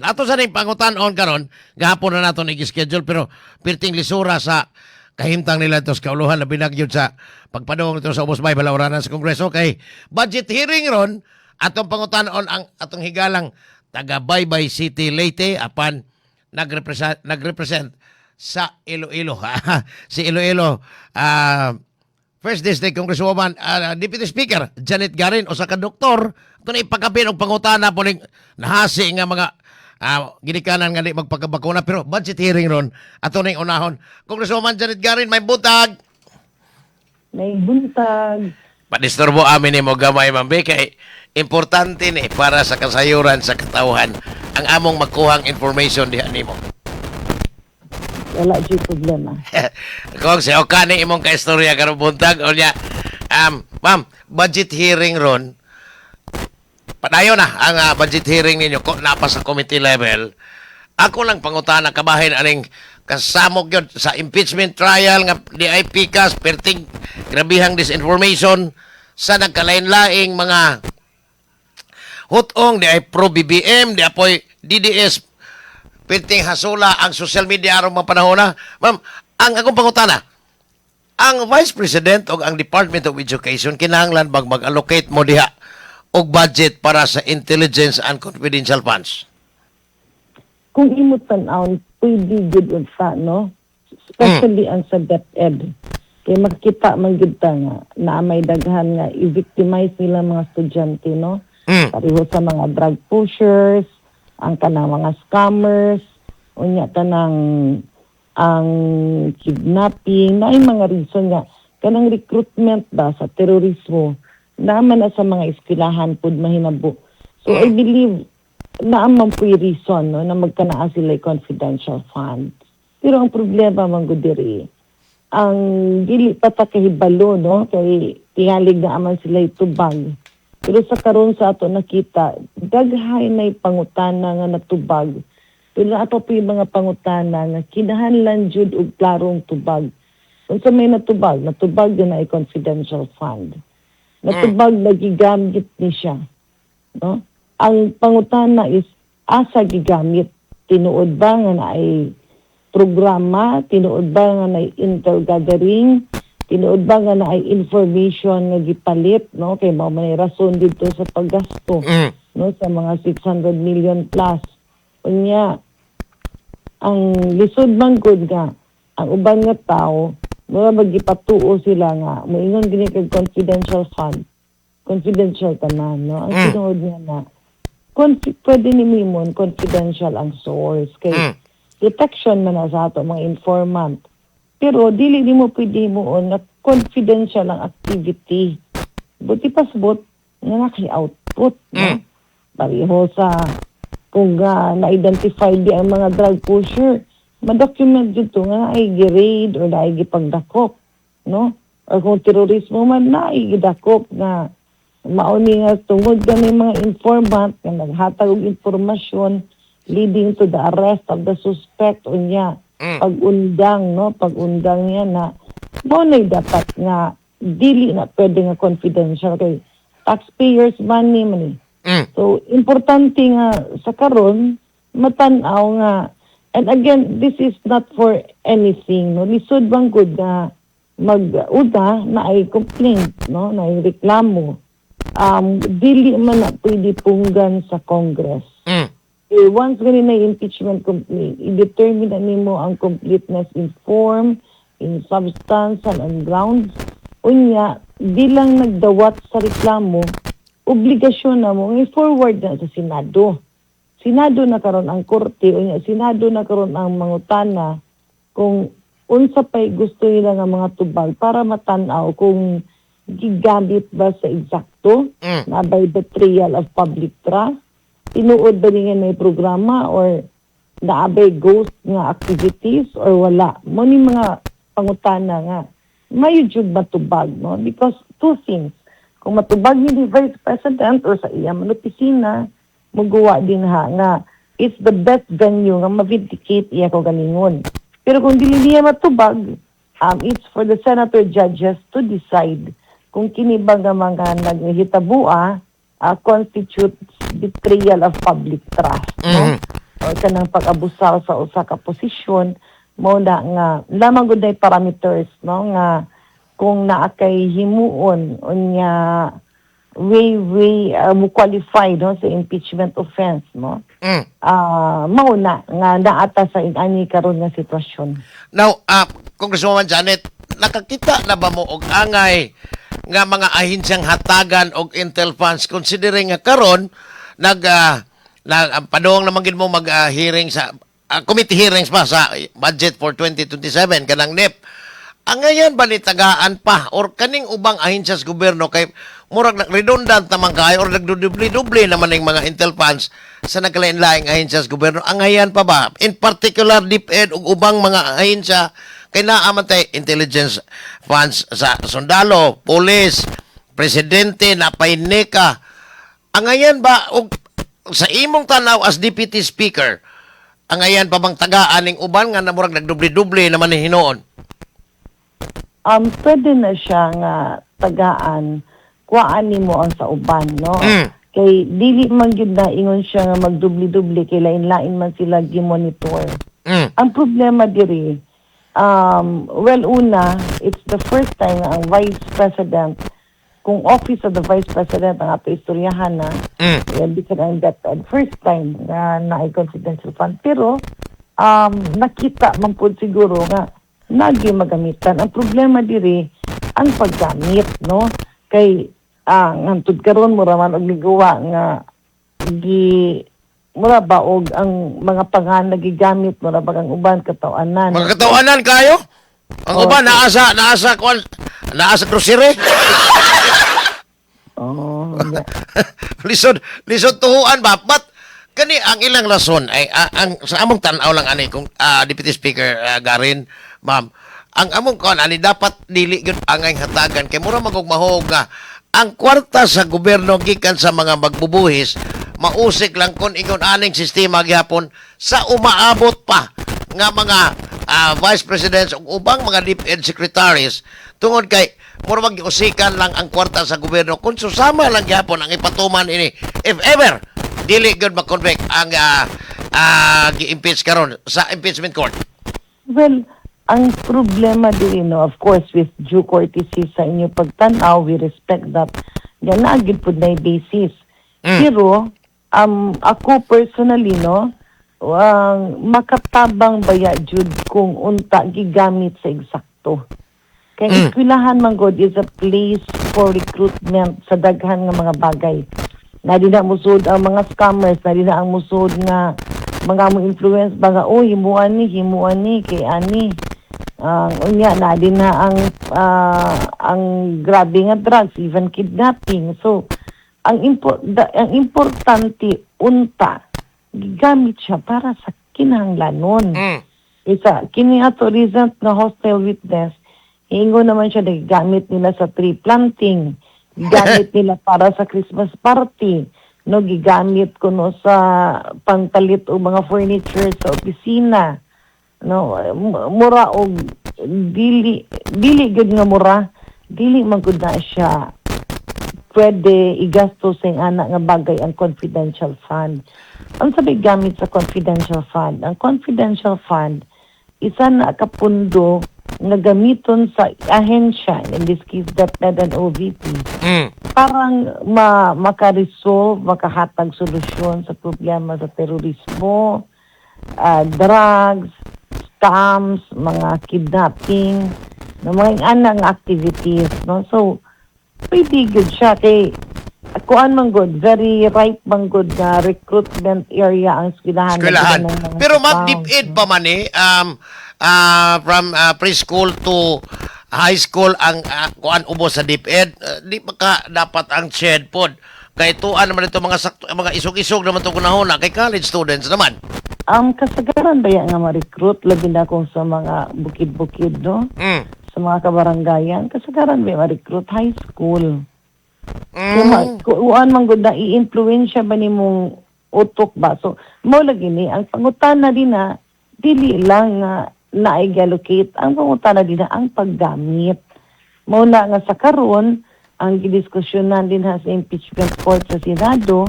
Ato sa ning pangutan-on karon, gahapon na nato i-schedule pero pirting lisura sa kahimtang nila ito sa kauluhan na binagyod sa pagpadong ito sa Ubos Bay Balauranan sa Kongreso kay budget hearing ron atong pangutan-on ang atong higalang taga Baybay City Leyte apan nagrepresent sa Iloilo. Si Iloilo First District Congresswoman Deputy Speaker Janet Garin o sa ka-doktor ito na ipagkabin og pangutana po ning nahasi nga mga ginikanan nga di magpagkabakuna pero budget hearing ron ato ning unahon. Congresswoman Janet Garin, may buntag. May buntag. Padisturbo amin ni mo gamay mambe kay importante ni para sa kasayuran sa katawhan ang among magkuhang information diha nimo. Wala dyan problema. Kung si Okani imong kaistorya karong buntag o niya, ma'am, budget hearing ron, padayon na ang budget hearing ninyo napa sa committee level. Ako lang pangutana kabahin aning kasamok yun sa impeachment trial nga di ay pikas perting grabihang disinformation sa nagkalain-laing mga hutong di ay pro BBM di apoy DDS perting hasula ang social media aron mga panahon na. Ma'am, ang akong pangutana, ang Vice President o ang Department of Education kinahanglan bang mag-allocate mo diha og budget para sa intelligence and confidential funds? Kung imot tan-aon, pwede good unsa, no? Especially ang sa DepEd. Kaya makita man gid ta nga na may daghan nga i-victimize nila mga estudyante, no? Pareho sa mga drug pushers, ang kanang mga scammers, unya tanang ang kidnapping, na ay mga reason nga kanang recruitment ba sa terorismo naman na sa mga eskwelahan pud mahinabo. So I believe naaman po yung reason, no, na magkanaa sila confidential fund. Pero ang problema man gud diri, ang dili pa ta kahibalo, no, kay tingalig na aman sila itubag. Pero sa karon sa ato nakita, daghay na pangutana nga natubag. Pero ato po yung mga pangutana nga kinahanglan jud og klarong tubag. Kung sa may natubag din na confidential fund. Natubag na gigamit ni siya. No? Ang pangutana is asa gigamit. Tinuod ba nga na ay programa, tinuod ba nga na intergathering, tinuod ba nga na ay information nga gipalit, no? Kay mao may rason dito sa paggasto, no, sa mga 600 million plus. Unya ang lisod man gud nga ang uban nga tao mga magipatuo sila nga moingon gini kag confidential fund, confidential tanan, no? Ang tinuod nga na pwede ni mimon confidential ang source kay detection man na sa ato mga informant. Pero dili di mo pwede mo na confidential ang activity. Buti pasbot nga naki-output, no? Pareho sa kung na-identify di ang mga drug pusher, ma-document dito nga ay gi-raid or na ay gipagdakop, no? Or kung terorismo man na ay gidakop na mauni nga tungod kami mga informant nga naghatag og impormasyon leading to the arrest of the suspect o niya pag-undang, no? Pag-undang niya na mo dapat nga dili na pwede nga confidential kay taxpayers money man eh. So importante nga sa karon matan-aw nga, and again this is not for anything, no? Lisod bang good nga mag-uda na ay complaint, no? Na ay reklamo. Dili man na pwede punggan sa Congress. Once ganun na impeachment complaint, i-determine na nimo ang completeness in form, in substance, and on grounds. Unya, di lang nagdawat sa reklamo, obligasyon na mo i-forward na sa Senado. Senado na karon ang korte, unya, Senado na karon ang mangutana kung unsa pa'y gusto nila nga mga tubag para matanaw kung gigamit ba sa eksakto na by betrayal of public trust, tinuod ba niya may programa or naabay ghost nga activities or wala. Mo ni mga pangutana nga may jud matubag, no? Because two things, kung matubag ni Vice President or sa iya man opisina, magawa din nga it's the best venue nga ma-vindicate iya ko galingon. Pero kung dili niya matubag, it's for the senator judges to decide kung kini ba nga mga naghihitabua constitutes betrayal of public trust. No? kanang pag-abusaw sa usa ka posisyon, mao na nga lamang gud nay parameters, no, nga kung naa kay himuon unya way mo qualify, no, sa impeachment offense, no. Mm. Mao na nga naata sa ani karon nga sitwasyon. Now, Congresswoman Janet, nakakita na ba mo og angay nga mga ahensyang hatagan og intel funds considering nga karon padung naman gid mo mag-hearing sa committee hearings pa sa budget for 2027 kanang NEP. Angayan ba ni tagaan pa or kaning ubang ahensya sa gobyerno kay murag redundant naman kayo or nagdudubli-dubli naman ng mga intel funds sa nagkalain-laing ahensya sa gobyerno? Angayan pa ba? In particular, DepEd ug ubang mga ahensya kay naaman tay intelligence funds sa sundalo, police, presidente, napay NECA. Angayan ba og sa imong tanaw as deputy speaker, angayan pa bang tagaan ning uban nga namurag nagdubli-dubli naman ni hinoon? Pwede na siya nga tagaan, kuhaan nimo ang sa uban, no? Mm. Kay dili man gyud na ingon siya nga magdubli-dubli kay lain-lain man sila gi-monitor. Mm. Ang problema diri, una, it's the first time nga ang Vice President, kung Office of the Vice President ang ato istoryahan na, because ang DepEd, first time na confidential fund. Pero, nakita man po siguro nga, nagi magamitan. Ang problema diri ang paggamit, no? Kay ngantod karon mura man og ligawa nga mura ba og ang mga pangan nagigamit mura ba ang uban katawanan. Mga katawanan kayo? Ang uban naasa grocery? lisod tuhuan ba? But kani ang ilang rason ay ang sa among tan-aw lang ani kung Deputy Speaker Garin, ma'am, ang among kon ani dapat dili gyud angay hatagan kay mura magugmahog nga ang kwarta sa gobyerno gikan sa mga magbubuhis mausik lang kon ingon aning sistema gihapon sa umaabot pa nga mga vice presidents ug ubang mga DepEd secretaries tungod kay mura magiusikan lang ang kwarta sa gobyerno kung susama lang gihapon ang ipatuman ini if ever dili gyud ma-convict ang gi-impeach karon sa impeachment court. Well, ang problema din, no, of course, with due courtesy sa inyo pagtanaw, we respect that. Yan na, agad po na basis. Pero, ako personally, no, makatabang baya, Jude, kung unta gigamit sa eksakto. Kaya eskwelahan man God is a place for recruitment sa daghan ng mga bagay. Na di na musod ang mga scammers, na di na ang musod nga mga mo influence ba nga, himuan ni, kay ani. Unya na din na ang grabe nga drugs, even kidnapping. So, ang importante unta gigamit siya para sa kinahanglanon. Isa kini ato recent na hostile witness, hingo naman siya gigamit nila sa tree planting, gigamit nila para sa Christmas party, no, gigamit kuno sa pangpalit o mga furniture sa opisina. No, mura og dili gud nga mura, dili man gud na siya pwede igasto sa anak nga bagay ang confidential fund. Ang sabi gamit sa confidential fund, ang confidential fund isa na kapundo nga gamiton sa ahensya, in this case DepEd and OVP, parang makaresolve, makahatag solusyon sa problema sa terorismo, drugs, scams, mga kidnapping, mga anak activities, no? So, pwede good siya kay kuan man good, very ripe man good na recruitment area ang eskwelahan. Pero ma'am, DepEd pa man from preschool to high school ang kuan ubos sa DepEd, di ba ka dapat ang shed pod? Kay tuan naman ito mga isog-isog naman ito kunahon na kay college students naman. Kasagaran ba yan nga ma-recruit, labi na kung sa mga bukid-bukid, no? Sa mga kabarangayan, kasagaran ba ma-recruit high school. Kuan man gud na i-influensya ba ni mong utok ba? So, mo lagi ni, ang pangutana din na, dili lang na-allocate, ang pangutana din na ang paggamit. Mo na nga sa karon ang gidiskusyonan din sa impeachment court sa Senado,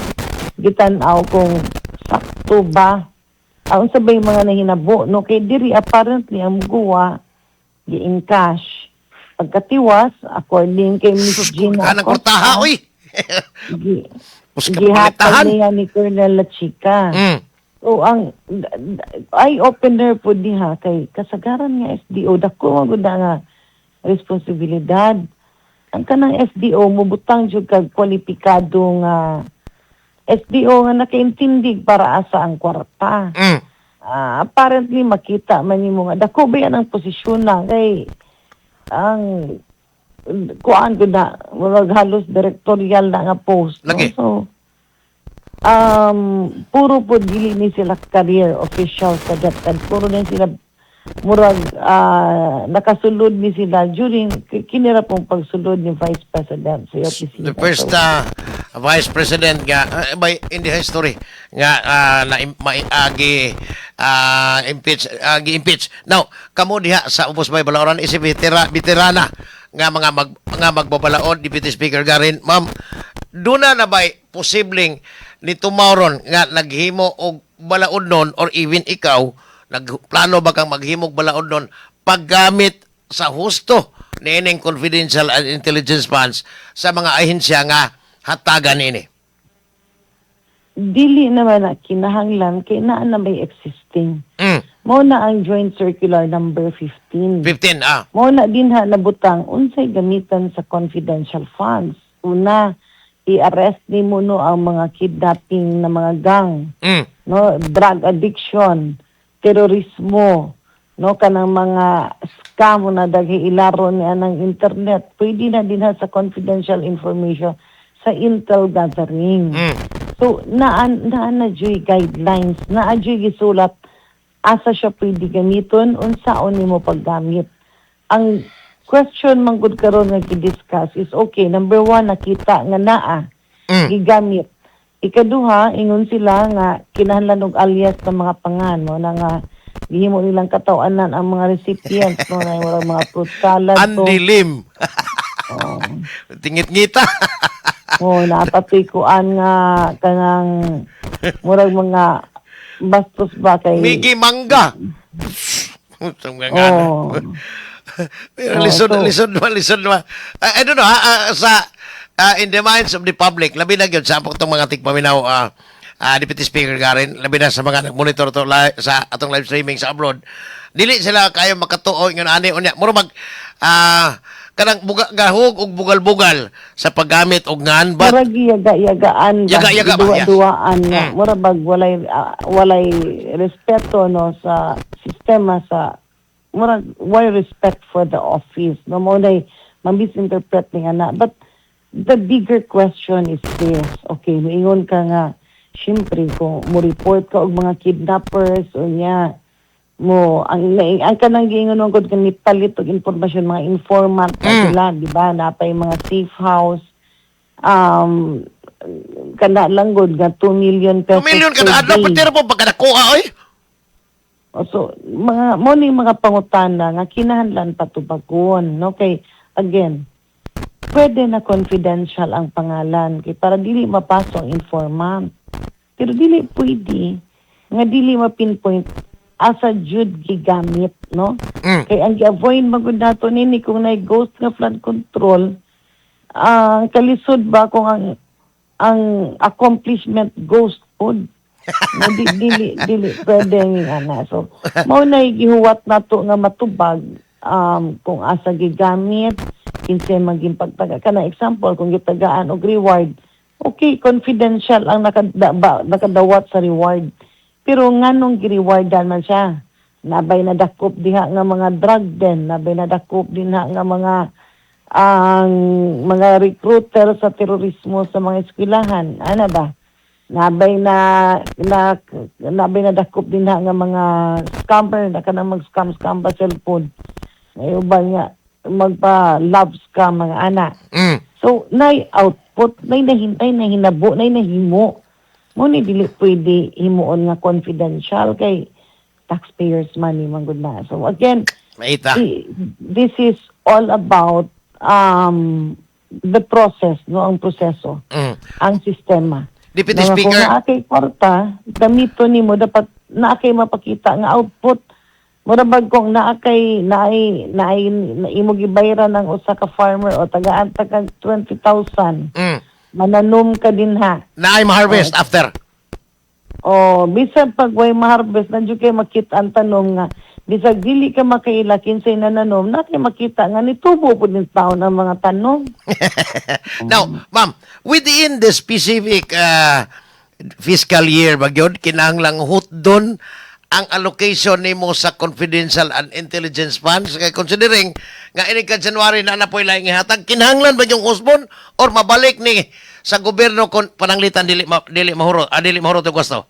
gitanaw kung sakto ba Aun sabay mga nahinabo no kay diri apparently ang muguwa gi cash. Pagkatiwas according kay Miss Sus, Gina kanang kurtaha, oy! gi Mas gihatag kapalitahan. niya ni Colonel La Chica. Mm. So ang eye-opener po diha kay kasagaran nga SDO dako magud nga responsibilidad. Ang kanang SDO mubutang jud kag kwalipikado nga SDO nga nakaintindig para asa ang kwarta. Mm. Apparently makita man nimo nga dako ba yan ang posisyon na kay ang kuan ko na murag halos directorial na nga post. Lagi. No? So, puro po dili ni sila career officials sa DepEd. Puro na sila murag nakasulod ni sila during kinira pong pagsulod ni Vice President sa opisina. The first Vice President nga by in the history nga na impeach. Now, kamo diha sa Ubos Bay Balaoran isip veterana nga mga magbabalaod Deputy Speaker Garin. Ma'am, duna na ba posibleng ni tumawron nga naghimo og balaod nun or even ikaw nagplano ba kang maghimog balaod nun paggamit sa husto niining confidential and intelligence funds sa mga ahensya nga hatagan ini? Dili naman na kinahanglan kay naa na may existing. Mo na ang Joint Circular number 15. 15, Mo na din ha nabutang unsay gamitan sa confidential funds. Una, i-arrest ni mo no ang mga kidnapping na mga gang, no, drug addiction, terorismo, no, kanang mga scam na daghi ilaro ni anang internet. Pwede na din ha sa confidential information sa intel gathering. So, na dyo'y guidelines, na dyo'y gisulat asa siya pwede gamiton, unsaon nimo paggamit. Ang question man gud karon nga gi-discuss is okay, number one, nakita nga naa, gigamit. Ikaduha, ingon sila nga kinahanglan og alias ng mga pangan, no, na nga gihimo nilang katawanan ang mga recipients, no, na mga fruit salad. Andilim. Tingit-ngita. Napapikuan nga kanang murag mga bastos ba kay Migi mangga. Lisod naman. I don't know, in the minds of the public, labi na yun sa itong mga tigpaminaw, Deputy Speaker Garin, labi na sa mga nag-monitor to sa atong live streaming sa abroad, dili sila kayo makatuo yung ani unya muro mag kanang gahog og bugal-bugal sa paggamit og ngan but murag yaga-yagaan Yaga-yaga ba? duwa-duwaan nga murag walay respeto no sa sistema sa murag why respect for the office no mo nay ma-misinterpret ni ana. But the bigger question is this, okay, moingon ka nga syempre kung mo report ka og mga kidnappers unya mo ang kanang giingon ng gud kani palit og impormasyon mga informant sila, di ba, napay mga safe house kana lang gud nga 2 million pesos 2 million kada adlaw patira po pagkadakuha oy. So mga pangutana nga kinahanglan patubagon, no, kay again pwede na confidential ang pangalan kay para dili mapasok ang informant, pero dili pwede nga dili ma-pinpoint asa jud gigamit, no? Kay ang gi-avoid magud nato nini kung nay ghost nga flood control, kalisod ba kung ang accomplishment ghost food. No, dili pwede nga. So mao na gihuwat nato nga matubag kung asa gigamit, kinsay maging pagtaga kana example kung gitagaan og reward, okay, confidential ang nakadawat sa reward. Pero nganong gi-rewardan man siya? Nabay na dakop diha nga mga drug den, nabay na dakop din nga mga recruiter sa terorismo sa mga eskwelahan. Ano ba? Nabay na dakop din nga mga scammer na kanang mag-scam ba cellphone. Ngayon ba nga magpa-love scam mga anak. So, nay output, nay nahintay na hinabo, nay nahimo. Mo ni dili pwede himuon nga confidential kay taxpayers money man gud na. So again, Maita. This is all about the process, no, ang proseso, ang sistema. Deputy Nga Speaker. kung naakay kwarta, gamito nimo dapat naakay mapakita nga output. Murabag kung naakay naimog ibayra ng usa ka farmer o tagaan kag 20,000. Mananom ka din ha. Na ay ma-harvest after. O bisan pag way ma-harvest na jud kay makita ang tanom nga bisag dili ka makaila kinsay na nanom na kay makita nga nitubo pud ni taon ang mga tanom. Now, ma'am, within the specific fiscal year, bagyod, kinahanglang hutdon ang allocation nimo sa confidential and intelligence funds kay considering nga ini ka January na napoy laing ihatag kinahanglan ba yung usbon or mabalik ni sa gobyerno kon pananglitan dili mahuro to gusto.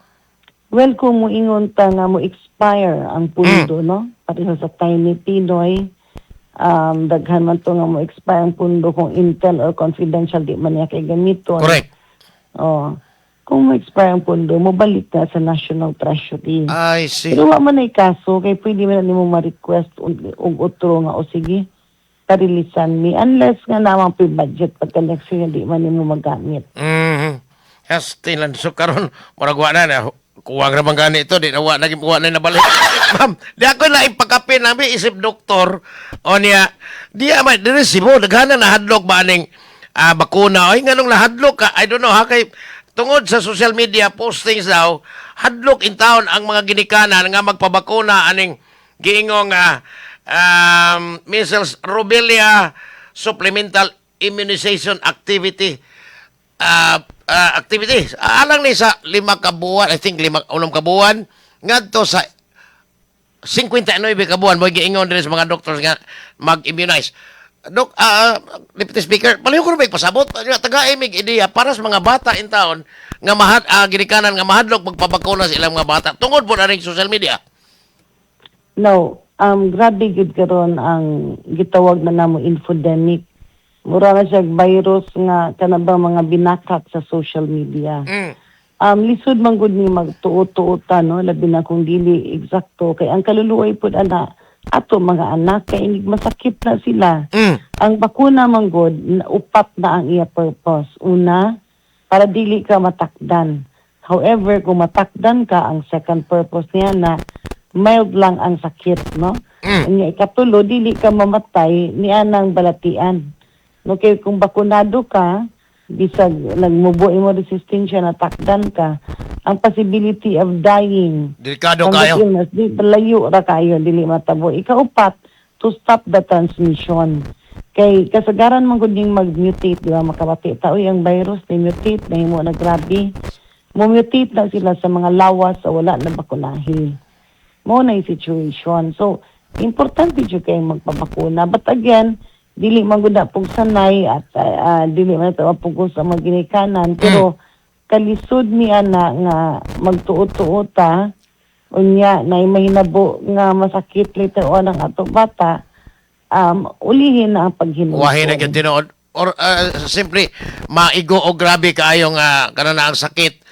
Well, kung moingon ta nga mo expire ang pundo, no? Pareho sa Tiny Pinoy, daghan man to nga mo expire ang pundo kung intel or confidential di man niya kay gamiton. Correct. Oh. Kung mo expire ang pundo, mo balik na sa National Treasury. I see. Pero wa man ay kaso, kay pwede man nimo ma-request og utro nga o sige, karilisan mi. Unless nga naman pa budget pagka next year, di man nimo magamit. Yes, tinan. So karon murag wa na kuwang ra man gani ito, di na wa na nabalik. Ma'am, di ako na ipakapin namin isip doktor o niya, di ama, di resibo, daghana na hadlok ba aning bakuna. Ay, nganong nahadlok ka? I don't know, ha, kay tungod sa social media postings daw, hadlok in town ang mga ginikanan nga magpabakuna aning giingong measles, rubella, supplemental immunization activity. Activities. Alang ni sa 5 kabuan, I think 5 kabuan, ngadto sa 59 kabuan, mo giingon din sa mga doctors nga mag-immunize. Dok, Deputy Speaker, paliho ko na ba pasabot? Taga-imig ideya para sa mga bata in town nga ginikanan nga mahadlok magpabakuna sa ilang mga bata. Tungod po na rin social media. No, grabe gid karon ang gitawag na namo infodemic. Mura na siya virus nga kanabang mga binakak sa social media. Lisod man gud ni magtuot-tuota, no, labi na kung dili eksakto kay ang kaluluoy pud ana ato mga anak kay inig masakit na sila. Ang bakuna man gud upat na ang iya purpose. Una, para dili ka matakdan. However, kung matakdan ka, ang second purpose niya na mild lang ang sakit, no? Ang ikatulo, dili ka mamatay niya ng balatian. No, kay kung bakunado ka, bisag nagmubo mo resistensya na takdan ka, ang possibility of dying Delikado from the kayo. illness, di layo ra kayo, dili matabo. Ikaupat, to stop the transmission. Kay kasagaran man gud ning mag-mutate, di ba, makabati tao ang virus na mutate na himo na grabe. Mo-mutate na sila sa mga lawas sa wala na bakunahi. Mo na yung situation. So, importante jud kay magpabakuna. But again, dili man gud na pug sanay at dili man ito mapugos sa mga ginikanan. Pero kalisod niya na nga magtuot-tuota unya na mahinabo nga masakit later on ang ato bata, ulihin na ang paghinuso. Wahin na yung tinuod. Or simply, maigo o grabe kaayong kanana ang sakit.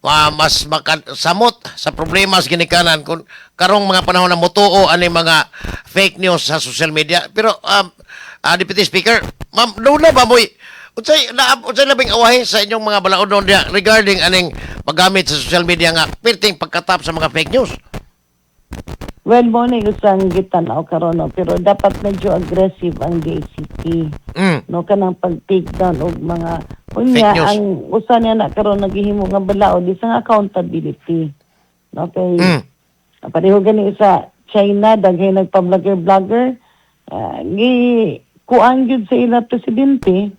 Mas makasamot sa problema sa ginikanan kung karong mga panahon na mutuo ani mga fake news sa social media. Pero, Deputy Speaker, ma'am, doon na ba mo'y unsay labing awahi sa inyong mga balaodon dia regarding aning paggamit sa social media nga perting pagkatap sa mga fake news? Well, mo na usang gitanaw karon, no? Pero dapat medyo aggressive ang DCT. No, kanang pag-take down og mga Fake news. ang usa niya na karon naghihimo nga balaod isang accountability. No, kay pareho gani sa China daghay nagpa-vlogger kuan gyud sa ila presidente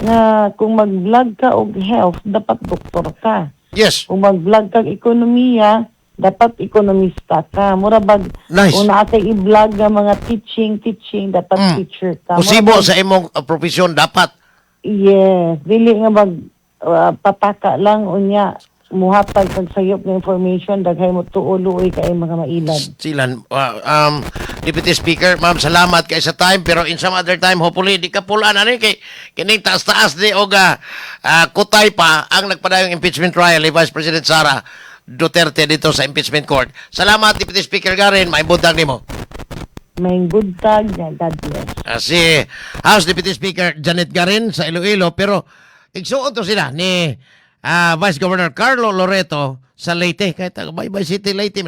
nga kung mag-vlog ka og health dapat doktor ka. Yes. Kung mag-vlog kag ekonomiya, dapat ekonomista ka. Mura bag, Nice. kung naatay i-vlog nga mga teaching, dapat teacher ka. Posibo sa imong profesyon dapat. Yes. Dili nga mag pataka lang unya muhatag kag sayop ng information daghay mo tuuloy kay mga mailad. Silan, Deputy Speaker, ma'am, salamat kay sa time, pero in some other time, hopefully, di ka pulaan ani kay kining taas-taas di o kutay pa ang nagpadayong impeachment trial ni Vice President Sara Duterte dito sa impeachment court. Salamat, Deputy Speaker Garin, may buntag nimo. May good tag, God bless. Si House Deputy Speaker Janet Garin sa Iloilo, pero igsuon to sila ni Vice Governor Carlo Loreto sa Leyte. Kahit Baybay City, Leyte.